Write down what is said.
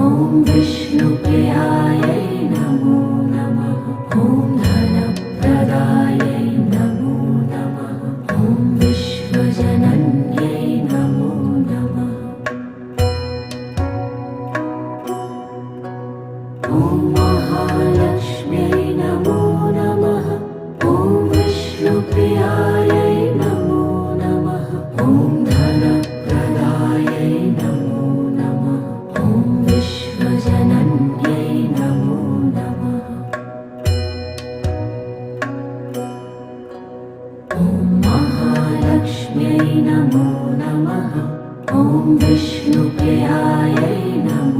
ॐ विष्णुप्रियायै नमो नमः। ॐ धनप्रदायै नमो नमः। ॐ विश्वजनन्यै नमो नमः। ॐ महालक्ष्म्यै नमो नमः। ॐ विष्णुप्रियायै नमो नमः। ॐ धनप्रदायै नमो नमः। ॐ विश्वजनन्यै नमो नमः। ॐ महालक्ष्म्यै नमो नमः। ॐ विष्णुप्रियायै नमो